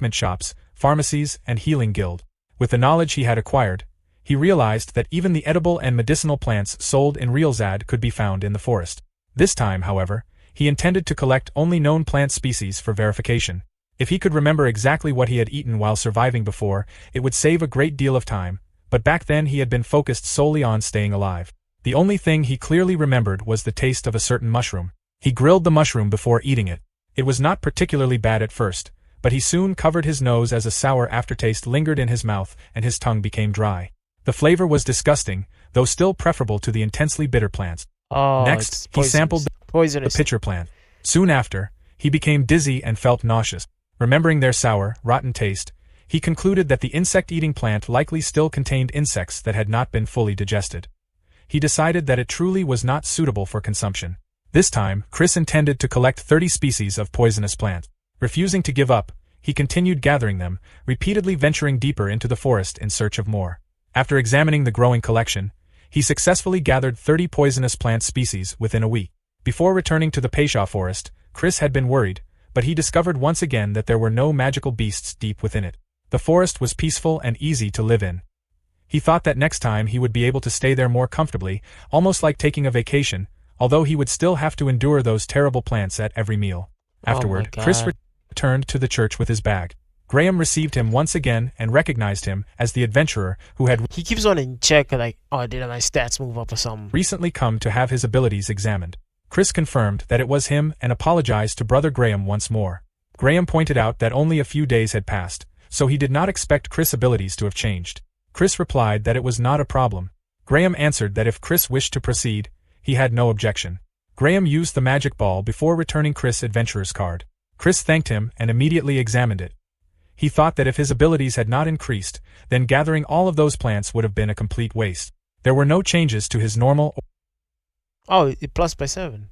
ointment shops, pharmacies, and healing guild. With the knowledge he had acquired, he realized that even the edible and medicinal plants sold in Realzad could be found in the forest. This time, however, he intended to collect only known plant species for verification. If he could remember exactly what he had eaten while surviving before, it would save a great deal of time, but back then he had been focused solely on staying alive. The only thing he clearly remembered was the taste of a certain mushroom. He grilled the mushroom before eating it. It was not particularly bad at first, but he soon covered his nose as a sour aftertaste lingered in his mouth and his tongue became dry. The flavor was disgusting, though still preferable to the intensely bitter plants. Next, he sampled the pitcher plant. Soon after, he became dizzy and felt nauseous. Remembering their sour, rotten taste, he concluded that the insect-eating plant likely still contained insects that had not been fully digested. He decided that it truly was not suitable for consumption. This time, Chris intended to collect 30 species of poisonous plants. Refusing to give up, he continued gathering them, repeatedly venturing deeper into the forest in search of more. After examining the growing collection, he successfully gathered 30 poisonous plant species within a week. Before returning to the Peisha forest, Chris had been worried, but he discovered once again that there were no magical beasts deep within it. The forest was peaceful and easy to live in. He thought that next time he would be able to stay there more comfortably, almost like taking a vacation, although he would still have to endure those terrible plants at every meal. Afterward, Chris returned to the church with his bag. Graham received him once again and recognized him as the adventurer who had He keeps on in check, like, oh, did my stats move up or something? Recently come to have his abilities examined. Chris confirmed that it was him and apologized to Brother Graham once more. Graham pointed out that only a few days had passed, so he did not expect Chris' abilities to have changed. Chris replied that it was not a problem. Graham answered that if Chris wished to proceed, he had no objection. Graham used the magic ball before returning Chris' adventurer's card. Chris thanked him and immediately examined it. He thought that if his abilities had not increased, then gathering all of those plants would have been a complete waste. There were no changes to his normal It plus by 7.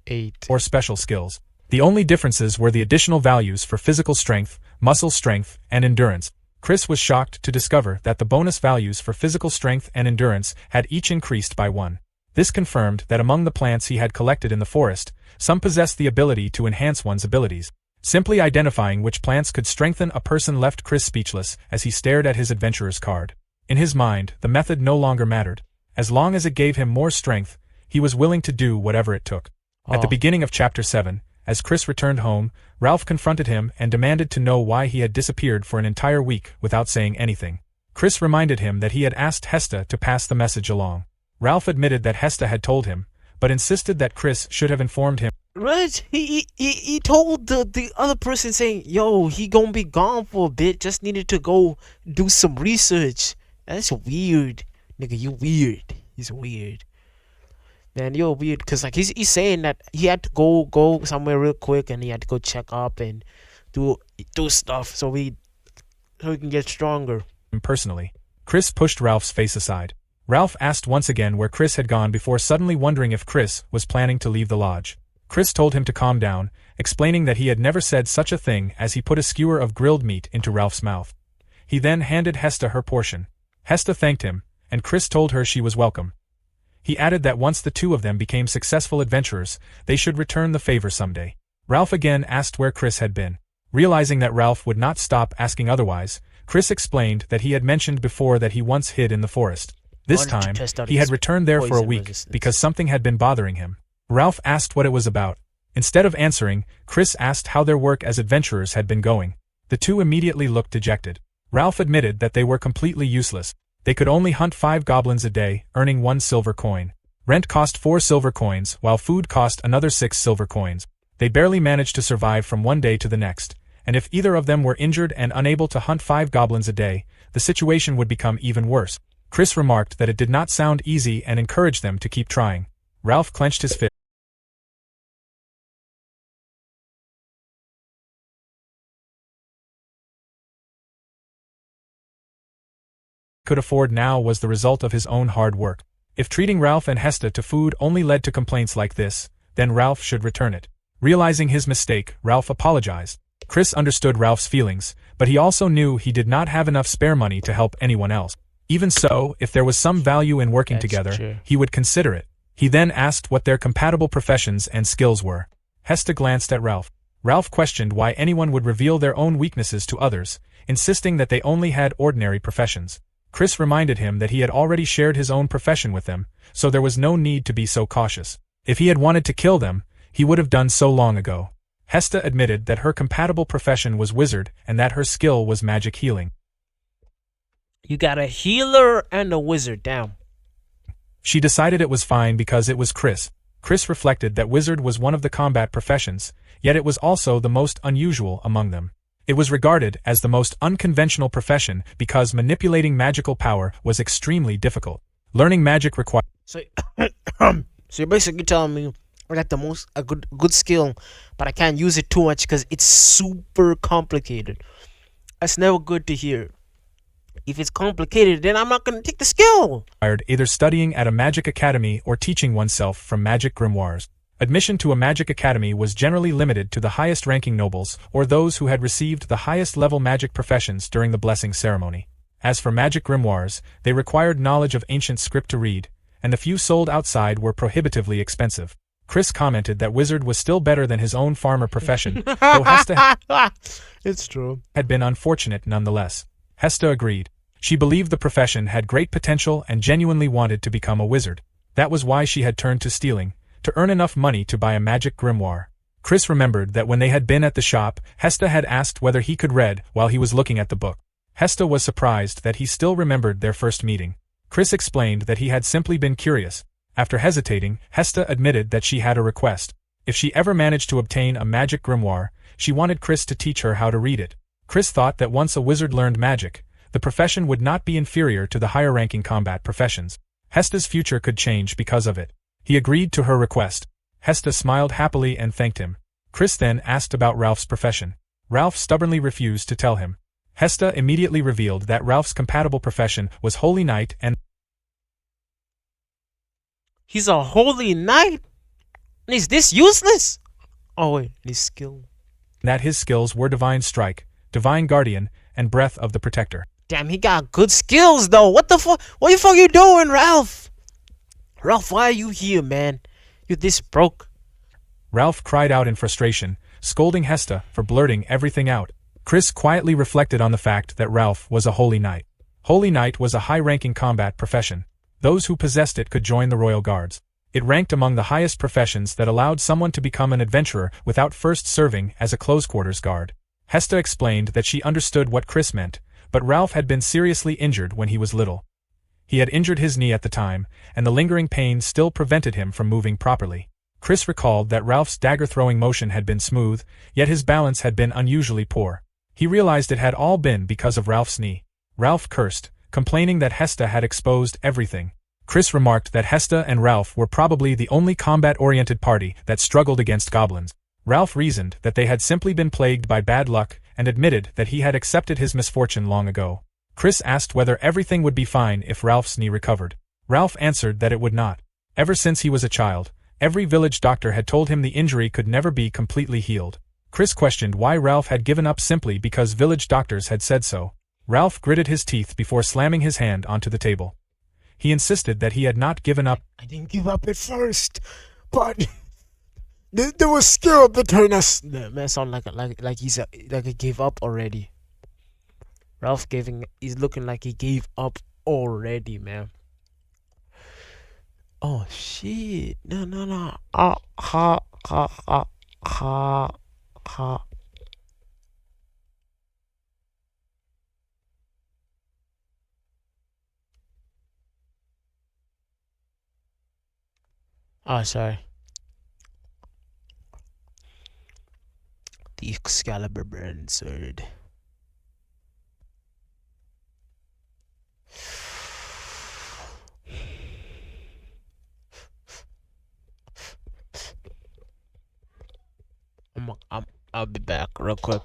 8. or special skills. The only differences were the additional values for physical strength, muscle strength, and endurance. Chris was shocked to discover that the bonus values for physical strength and endurance had each increased by 1. This confirmed that among the plants he had collected in the forest, some possessed the ability to enhance one's abilities. Simply identifying which plants could strengthen a person left Chris speechless as he stared at his adventurer's card. In his mind, the method no longer mattered. As long as it gave him more strength, he was willing to do whatever it took. At the beginning of Chapter 7, as Chris returned home, Ralph confronted him and demanded to know why he had disappeared for an entire week without saying anything. Chris reminded him that he had asked Hesta to pass the message along. Ralph admitted that Hesta had told him, but insisted that Chris should have informed him. Right? He told the other person saying, yo, he gonna be gone for a bit, just needed to go do some research. That's weird. Nigga, you weird. He's weird. Man, you're weird, because like he's saying that he had to go somewhere real quick and he had to go check up and do stuff so he can get stronger. Personally, Chris pushed Ralph's face aside. Ralph asked once again where Chris had gone before suddenly wondering if Chris was planning to leave the lodge. Chris told him to calm down, explaining that he had never said such a thing as he put a skewer of grilled meat into Ralph's mouth. He then handed Hesta her portion. Hesta thanked him, and Chris told her she was welcome. He added that once the two of them became successful adventurers, they should return the favor someday. Ralph again asked where Chris had been. Realizing that Ralph would not stop asking otherwise, Chris explained that he had mentioned before that he once hid in the forest. This time, he had returned there for a week because something had been bothering him. Ralph asked what it was about. Instead of answering, Chris asked how their work as adventurers had been going. The two immediately looked dejected. Ralph admitted that they were completely useless. They could only hunt 5 goblins a day, earning 1 silver coin. Rent cost 4 silver coins, while food cost another 6 silver coins. They barely managed to survive from one day to the next, and if either of them were injured and unable to hunt 5 goblins a day, the situation would become even worse. Chris remarked that it did not sound easy and encouraged them to keep trying. Ralph clenched his fist. Could afford now was the result of his own hard work. If treating Ralph and Hesta to food only led to complaints like this, then Ralph should return it. Realizing his mistake, Ralph apologized. Chris understood Ralph's feelings, but he also knew he did not have enough spare money to help anyone else. Even so, if there was some value in working together, he would consider it. He then asked what their compatible professions and skills were. Hesta glanced at Ralph. Ralph questioned why anyone would reveal their own weaknesses to others, insisting that they only had ordinary professions. Chris reminded him that he had already shared his own profession with them, so there was no need to be so cautious. If he had wanted to kill them, he would have done so long ago. Hesta admitted that her compatible profession was wizard and that her skill was magic healing. You got a healer and a wizard, damn. She decided it was fine because it was Chris. Chris reflected that wizard was one of the combat professions, yet it was also the most unusual among them. It was regarded as the most unconventional profession because manipulating magical power was extremely difficult. Learning magic required. So, so you're basically telling me I got a good skill, but I can't use it too much because it's super complicated. That's never good to hear. If it's complicated, then I'm not gonna take the skill. Either studying at a magic academy or teaching oneself from magic grimoires. Admission to a magic academy was generally limited to the highest-ranking nobles or those who had received the highest-level magic professions during the blessing ceremony. As for magic grimoires, they required knowledge of ancient script to read, and the few sold outside were prohibitively expensive. Chris commented that wizard was still better than his own farmer profession, though Hesta It's true. had been unfortunate nonetheless. Hesta agreed. She believed the profession had great potential and genuinely wanted to become a wizard. That was why she had turned to stealing, to earn enough money to buy a magic grimoire. Chris remembered that when they had been at the shop, Hesta had asked whether he could read while he was looking at the book. Hesta was surprised that he still remembered their first meeting. Chris explained that he had simply been curious. After hesitating, Hesta admitted that she had a request. If she ever managed to obtain a magic grimoire, she wanted Chris to teach her how to read it. Chris thought that once a wizard learned magic, the profession would not be inferior to the higher-ranking combat professions. Hesta's future could change because of it. He agreed to her request. Hesta smiled happily and thanked him. Chris then asked about Ralph's profession. Ralph stubbornly refused to tell him. Hesta immediately revealed that Ralph's compatible profession was Holy Knight and He's a holy knight? Is this useless? Oh wait, his skill. that his skills were Divine Strike, Divine Guardian, and Breath of the Protector. Damn, he got good skills though. What the fuck? What the fuck you doing, Ralph? Ralph, why are you here, man? You this broke. Ralph cried out in frustration, scolding Hesta for blurting everything out. Chris quietly reflected on the fact that Ralph was a Holy Knight. Holy Knight was a high-ranking combat profession. Those who possessed it could join the Royal Guards. It ranked among the highest professions that allowed someone to become an adventurer without first serving as a close-quarters guard. Hesta explained that she understood what Chris meant, but Ralph had been seriously injured when he was little. He had injured his knee at the time, and the lingering pain still prevented him from moving properly. Chris recalled that Ralph's dagger-throwing motion had been smooth, yet his balance had been unusually poor. He realized it had all been because of Ralph's knee. Ralph cursed, complaining that Hesta had exposed everything. Chris remarked that Hesta and Ralph were probably the only combat-oriented party that struggled against goblins. Ralph reasoned that they had simply been plagued by bad luck and admitted that he had accepted his misfortune long ago. Chris asked whether everything would be fine if Ralph's knee recovered. Ralph answered that it would not. Ever since he was a child, every village doctor had told him the injury could never be completely healed. Chris questioned why Ralph had given up simply because village doctors had said so. Ralph gritted his teeth before slamming his hand onto the table. He insisted that he had not given up. I didn't give up at first, but there was skill between us. The man sound like he gave up already. Ralph he's looking like he gave up already, man. Oh shit! No. Ha. Oh, sorry. The Excalibur brand sword. I'll be back real quick.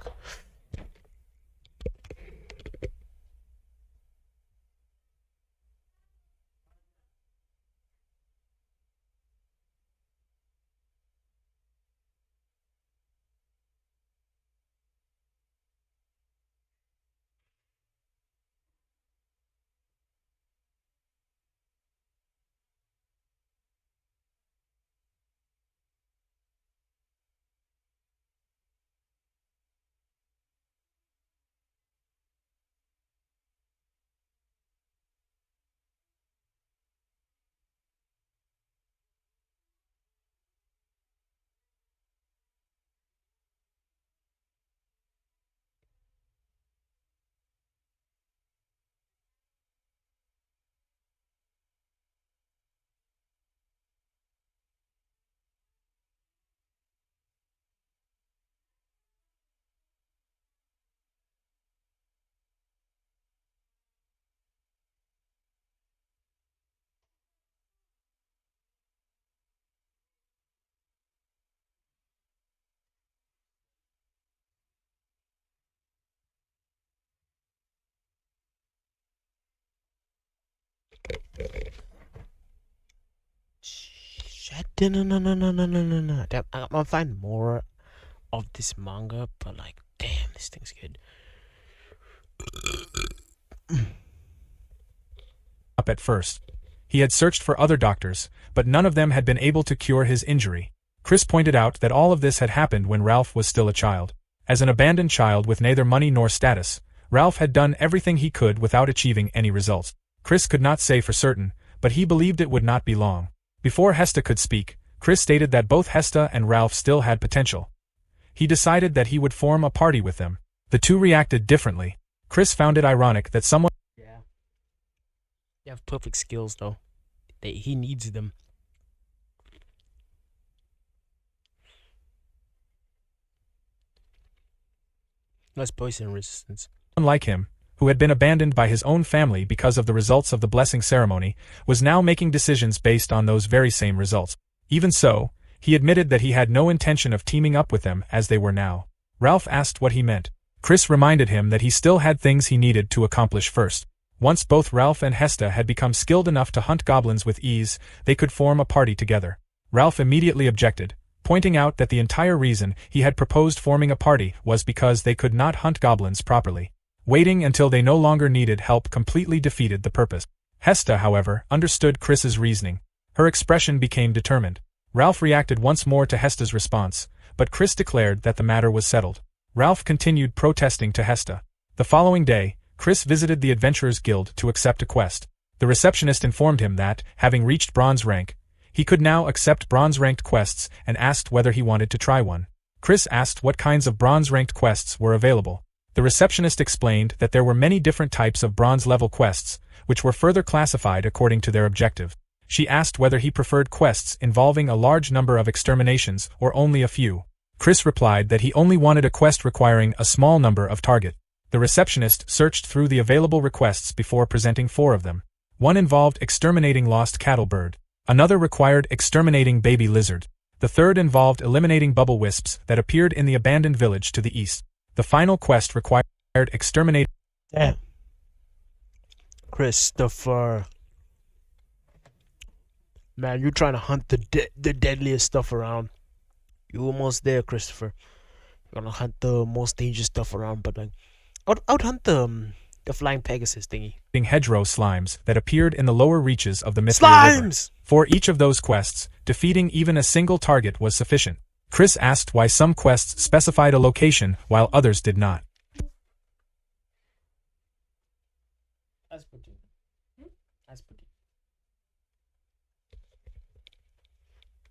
No. Damn, I'm gonna find more of this manga, but like, damn, this thing's good. Up at first. He had searched for other doctors, but none of them had been able to cure his injury. Chris pointed out that all of this had happened when Ralph was still a child. As an abandoned child with neither money nor status, Ralph had done everything he could without achieving any results. Chris could not say for certain, but he believed it would not be long. Before Hesta could speak, Chris stated that both Hesta and Ralph still had potential. He decided that he would form a party with them. The two reacted differently. Chris found it ironic that someone They have perfect skills though. He needs them. Less poison resistance. like him, who had been abandoned by his own family because of the results of the blessing ceremony, was now making decisions based on those very same results. Even so, he admitted that he had no intention of teaming up with them as they were now. Ralph asked what he meant. Chris reminded him that he still had things he needed to accomplish first. Once both Ralph and Hesta had become skilled enough to hunt goblins with ease, they could form a party together. Ralph immediately objected, pointing out that the entire reason he had proposed forming a party was because they could not hunt goblins properly. Waiting until they no longer needed help completely defeated the purpose. Hesta, however, understood Chris's reasoning. Her expression became determined. Ralph reacted once more to Hesta's response, but Chris declared that the matter was settled. Ralph continued protesting to Hesta. The following day, Chris visited the Adventurers Guild to accept a quest. The receptionist informed him that, having reached bronze rank, he could now accept bronze-ranked quests and asked whether he wanted to try one. Chris asked what kinds of bronze-ranked quests were available. The receptionist explained that there were many different types of bronze-level quests, which were further classified according to their objective. She asked whether he preferred quests involving a large number of exterminations or only a few. Chris replied that he only wanted a quest requiring a small number of target. The receptionist searched through the available requests before presenting 4 of them. One involved exterminating lost cattle bird. Another required exterminating baby lizard. The third involved eliminating bubble wisps that appeared in the abandoned village to the east. The final quest required exterminating... Damn. Christopher. Man, you're trying to hunt the deadliest stuff around. You're almost there, Christopher. You're gonna hunt the most dangerous stuff around, but like, I'd hunt the flying Pegasus thingy. Hedgerow slimes that appeared in the lower reaches of the Mithril River. For each of those quests, defeating even a single target was sufficient. Chris asked why some quests specified a location while others did not.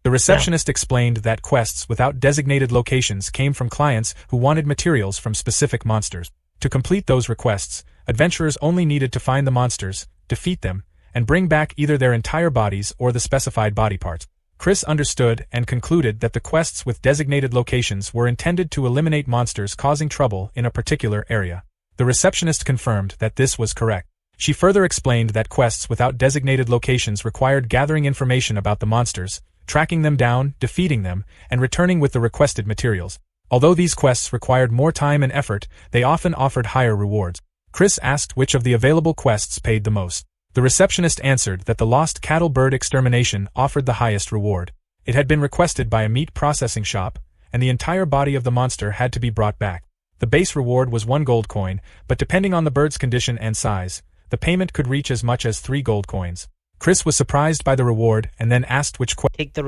The receptionist explained that quests without designated locations came from clients who wanted materials from specific monsters. To complete those requests, adventurers only needed to find the monsters, defeat them, and bring back either their entire bodies or the specified body parts. Chris understood and concluded that the quests with designated locations were intended to eliminate monsters causing trouble in a particular area. The receptionist confirmed that this was correct. She further explained that quests without designated locations required gathering information about the monsters, tracking them down, defeating them, and returning with the requested materials. Although these quests required more time and effort, they often offered higher rewards. Chris asked which of the available quests paid the most. The receptionist answered that the lost cattle bird extermination offered the highest reward. It had been requested by a meat processing shop, and the entire body of the monster had to be brought back. The base reward was 1 gold coin, but depending on the bird's condition and size, the payment could reach as much as 3 gold coins. Chris was surprised by the reward and then asked which quest paid the